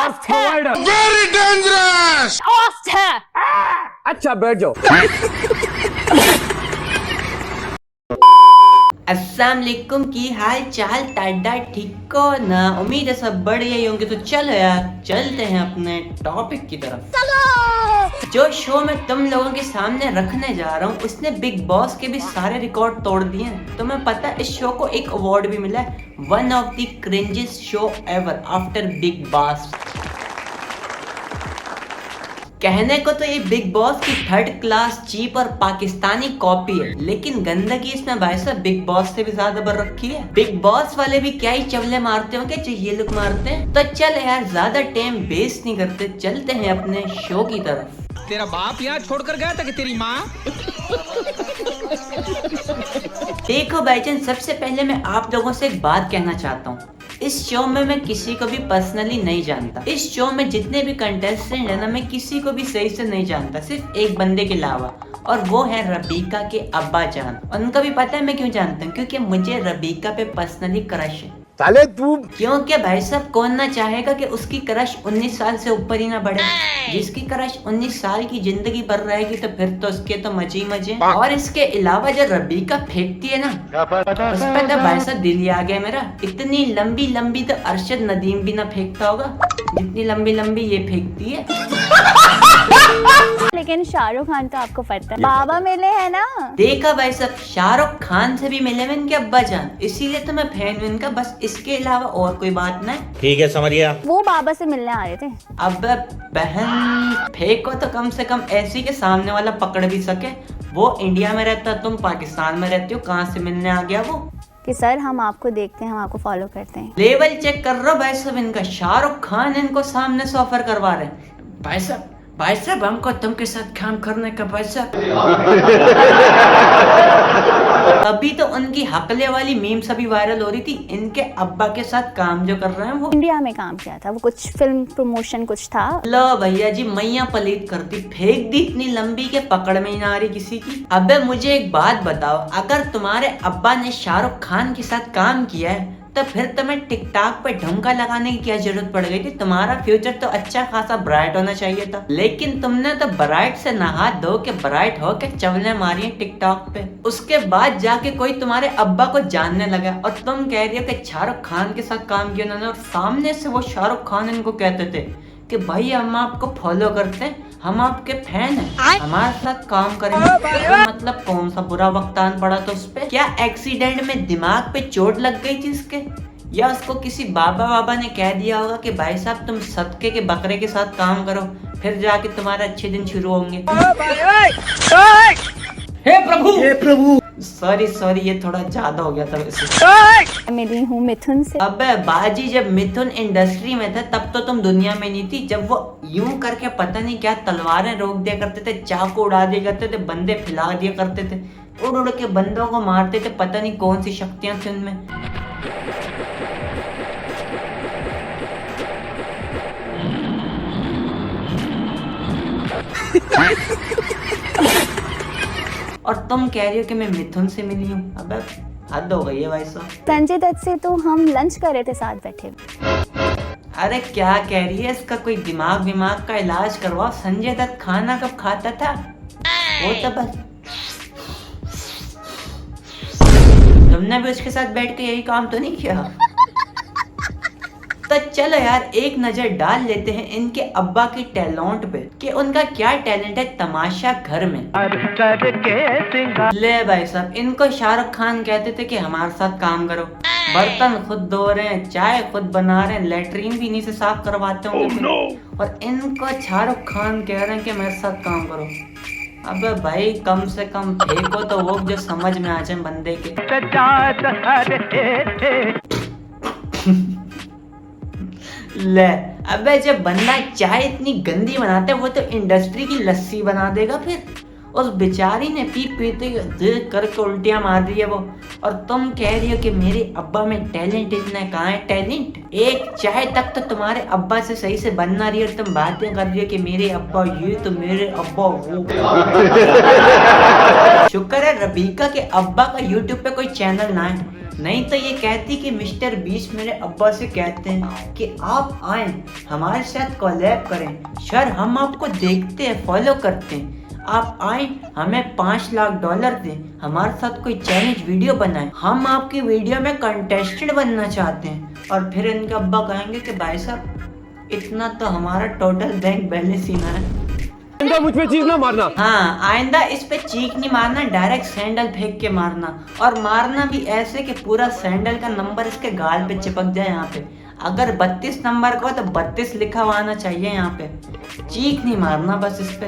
Fast है, very dangerous, fast है। अच्छा बैठ जाओ। अस्सलाम वालेकुम की हाल चाल टाडा ठीक हो ना। उम्मीद है सब बढ़िया ही होंगे। तो चलो यार चलते हैं अपने टॉपिक की तरफ। जो शो मैं तुम लोगों के सामने रखने जा रहा हूँ उसने बिग बॉस के भी सारे रिकॉर्ड तोड़ दिए हैं। तुम्हें पता है इस शो को एक अवार्ड भी मिला है, one of the cringiest show ever after Bigg Boss. कहने को तो ये बिग बॉस की थर्ड क्लास चीप और पाकिस्तानी कॉपी है, लेकिन गंदगी इसमें भाई साहब बिग बॉस से भी ज्यादा बढ़ रखी है। बिग बॉस वाले भी क्या ही चवले मारते होंगे जो ये लोग मारते हैं। तो चल यार ज्यादा टाइम वेस्ट नहीं करते, चलते हैं अपने शो की तरफ। तेरा बाप यहाँ छोड़कर गया था कि तेरी माँ? देखो भाईजान, सबसे पहले मैं आप लोगों से एक बात कहना चाहता हूँ। इस शो में मैं किसी को भी पर्सनली नहीं जानता। इस शो में जितने भी कंटेस्टेंट है ना, मैं किसी को भी सही से नहीं जानता, सिर्फ एक बंदे के अलावा, और वो है रबीका के अब्बा जान। उनका भी पता है मैं क्यों जानता हूँ, क्योंकि मुझे रबीका पे पर्सनली क्रश है। साले तू क्योंकि भाई साहब कौन ना चाहेगा कि उसकी क्रश 19 साल से ऊपर ही ना बढ़े। जिसकी क्रश 19 साल की जिंदगी भर रहेगी तो फिर तो उसके तो मजे ही मजे। और इसके अलावा जो रबीका फेंकती है ना, उस पर तो भाई साहब दिल ही आ गया मेरा। इतनी लंबी लंबी तो अरशद नदीम भी ना फेंकता होगा जितनी लंबी लंबी ये फेंकती है। लेकिन शाहरुख खान तो आपको पता है बाबा मिले हैं ना। देखा भाई साहब, शाहरुख खान से भी मिले हुए इनके अब्बा जान, इसीलिए तो मैं फैन हूँ इनका। बस इसके अलावा और कोई बात नहीं। ठीक है समझ गया। वो बाबा से मिलने आ रहे थे। अब बहन फेंको तो कम से कम ऐसी के सामने वाला पकड़ भी सके। वो इंडिया में रहता, तुम पाकिस्तान में रहती हो, कहाँ से मिलने आ गया वो? कि सर हम आपको देखते हैं, हम आपको फॉलो करते हैं। लेवल चेक कर रहा भाई साहब इनका। शाहरुख खान इनको सामने से ऑफर करवा रहे हैं। भाई साहब हमको तुमके साथ काम करने का भाई साहब। अभी तो उनकी हकले वाली मीम्स अभी वायरल हो रही थी। इनके अब्बा के साथ काम जो कर रहे हैं वो इंडिया में काम किया था, वो कुछ फिल्म प्रमोशन कुछ था। लो भैया जी, मैया पलीत करती, फेंक दी इतनी लंबी के पकड़ में ही ना आ रही किसी की। अबे मुझे एक बात बताओ, अगर तुम्हारे अब्बा ने शाहरुख खान के साथ काम किया है तो फिर तुम्हें टिकटॉक पे ढुमका लगाने की क्या जरूरत पड़ गई थी? तुम्हारा फ्यूचर तो अच्छा खासा ब्राइट होना चाहिए था, लेकिन तुमने तो ब्राइट से नहा धो के ब्राइट हो के चवले मारी टिकटॉक पे। उसके बाद जाके कोई तुम्हारे अब्बा को जानने लगा और तुम कह रही हो कि शाहरुख खान के साथ काम किया उन्होंने, और सामने से वो शाहरुख खान इनको कहते थे कि भाई हम आपको फॉलो करते हैं, हम आपके फैन हैं, हमारे साथ काम करेंगे। तो मतलब कौन सा बुरा वक्त आन पड़ा तो उस पे? क्या एक्सीडेंट में दिमाग पे चोट लग गई थी इसके, या उसको किसी बाबा ने कह दिया होगा कि भाई साहब तुम सदके के बकरे के साथ काम करो, फिर जाके तुम्हारे अच्छे दिन शुरू होंगे। हे प्रभु सॉरी ये थोड़ा ज्यादा हो गया था वैसे। मिली हूँ मिथुन से। अबे बाजी, जब मिथुन इंडस्ट्री में था तब तो तुम दुनिया में नहीं थी। जब वो यूं करके पता नहीं क्या तलवारें रोक दिया करते थे, चाकू उड़ा दिया करते थे, बंदे फैला दिया करते थे, उड़ उड़ के बंदों को मारते थे, पता नहीं कौन सी शक्तियां थी उनमें। और तुम कह रही हो कि मैं मिथुन से मिली हूँ? अबे हद हो गई है भाई साहब। संजय दत्त से तो हम लंच कर रहे थे साथ बैठे। अरे क्या कह रही है, इसका कोई दिमाग का इलाज करवाओ। संजय दत्त खाना कब खाता था? वो तो बस तुमने भी उसके साथ बैठ के यही काम तो नहीं किया? तो चलो यार एक नजर डाल लेते हैं इनके अब्बा की टैलेंट पे कि उनका क्या टैलेंट है तमाशा घर में। ले भाई साहब, इनको शाहरुख खान कहते थे कि हमारे साथ काम करो, बर्तन खुद धो रहे हैं, चाय खुद बना रहे हैं, लेटरिन भी इन्हीं से साफ करवाते होंगे। और इनको शाहरुख खान कह रहे हैं कि मेरे साथ काम करो। अबे भाई कम से कम फेंको तो वो जो समझ में आ जाए बंदे के। ले अबे जब बंदा चाय इतनी गंदी बनाता है वो तो इंडस्ट्री की लस्सी बना देगा। फिर उस बेचारी ने पीते देख करके उल्टियां मार रही है वो, और तुम कह रही हो कि मेरे अब्बा में टैलेंट इतना है। कहाँ है टैलेंट? एक चाय तक तो तुम्हारे अब्बा से सही से बन ना रही है और तुम बातें कर रही हो कि मेरे अब्बा ये तो मेरे अब्बा वो। शुक्र है रबीका के अब्बा का यूट्यूब पे कोई चैनल ना है, नहीं तो ये कहती कि मिस्टर बीस्ट मेरे अब्बा से कहते हैं कि आप आए हमारे साथ कोलैब करें, सर हम आपको देखते हैं, फॉलो करते हैं, आप आए हमें $5 लाख दें, हमारे साथ कोई चैलेंज वीडियो बनाए, हम आपकी वीडियो में कंटेस्टेंट बनना चाहते हैं। और फिर इनके अब्बा कहेंगे कि भाई साहब इतना तो हमारा टोटल बैंक बैलेंस ही ना है। आइंदा मुझ पे चीज ना मारना। हाँ, आइंदा इस पे चीख नहीं मारना, डायरेक्ट सैंडल फेंक के मारना, और मारना भी ऐसे कि पूरा सैंडल का नंबर इसके गाल पे चिपक जाए। यहाँ पे अगर 32 नंबर का हो तो 32 लिखा हुआ आना चाहिए। यहाँ पे चीख नहीं मारना बस इस पे।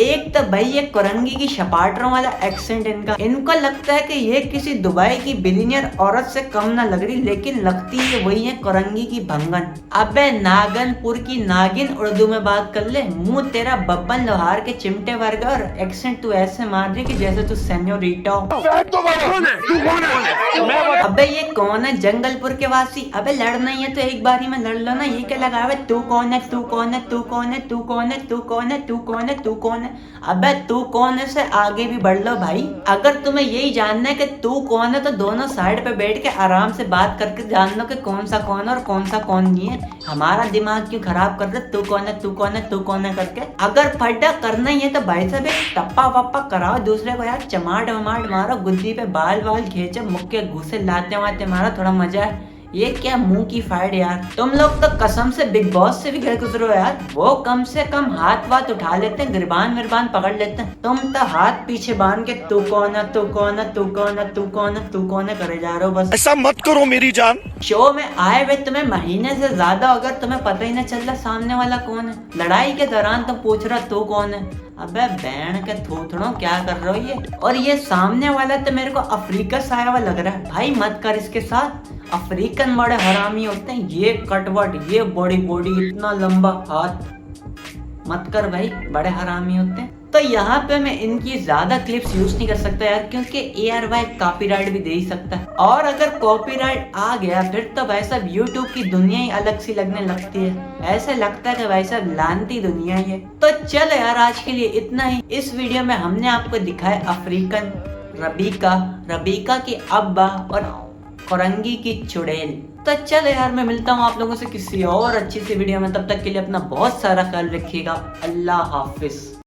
एक तो भाई ये कुरंगी की शपाटरों वाला एक्सेंट इनको लगता है कि ये किसी दुबई की बिलियनियर औरत से कम ना लग रही, लेकिन लगती है वही है कुरंगी की भंगन। अबे नागनपुर की नागिन उर्दू में बात कर ले, मुंह तेरा बब्बन लोहार के चिमटे वर्ग और एक्सेंट तू ऐसे मार रही कि जैसे तू सेन्योरिटा हो। अबे ये कौन है? जंगलपुर के वासी। अबे लड़ना ही है तो एक बारी में लड़ लो ना, ये क्या लगा हुआ? तू कौन है, तू कौन है, तू कौन है, तू कौन है, तू कौन है, तू कौन है, तू कौन है? अबे तू कौन है से आगे भी बढ़ लो भाई। अगर तुम्हें यही जानना है कि तू कौन है तो दोनों साइड पे बैठ के आराम से बात करके जान लो कि कौन सा कौन है और कौन सा कौन नहीं है। हमारा दिमाग क्यों खराब कर रहे? तू कौन है, तू कौन है, तू कौन है करके। अगर फड्डा करना ही है तो भाई साहब एक टप्पा वप्पा कराओ दूसरे को यार, चमाट वमाट मारो, गुद्दी पे बाल बाल खींचो, मुक्के घुसे लाते वाते मारो, थोड़ा मजा है। ये क्या मुंह की फाइट यार। तुम लोग तो कसम से बिग बॉस से भी गए गुजरो यार, वो कम से कम हाथ वाथ उठा लेते हैं, गिरबान विरबान पकड़ लेते हैं। तुम तो हाथ पीछे बांध के तू कौन है, तू कौन है, तू कौन है, तू कौन है, तू कौन है करे जा रहे हो बस। ऐसा मत करो मेरी जान। शो में आए हुए तुम्हें महीने से ज्यादा अगर तुम्हें पता ही न चल रहा सामने वाला कौन है, लड़ाई के दौरान तुम पूछ रहा तू कौन है। अबे बैंड के थोथड़ों क्या कर रहे हो ये। और ये सामने वाला तो मेरे को अफ्रीका से आया हुआ लग रहा है भाई, मत कर इसके साथ। अफ्रीकन बड़े हरामी होते हैं, ये कटवट, ये बड़ी बॉडी, इतना लंबा हाथ, मत कर भाई, बड़े हरामी होते हैं। तो यहाँ पे मैं इनकी ज्यादा क्लिप्स यूज नहीं कर सकता यार, क्योंकि ARY कॉपीराइट भी दे ही सकता है, और अगर कॉपीराइट आ गया फिर तो भाई साहब यूट्यूब की दुनिया ही अलग सी लगने लगती है। ऐसे लगता है कि भाई साहब लानती दुनिया ही है। तो चलो यार आज के लिए इतना ही। इस वीडियो में हमने आपको दिखाया अफ्रीकन रबीका की अब्बा और कुरंगी की चुड़ैल। तो चलो यार मैं मिलता हूँ आप लोगों से किसी और अच्छी सी वीडियो में, तब तक के लिए अपना बहुत सारा ख्याल रखिएगा। अल्लाह हाफिज।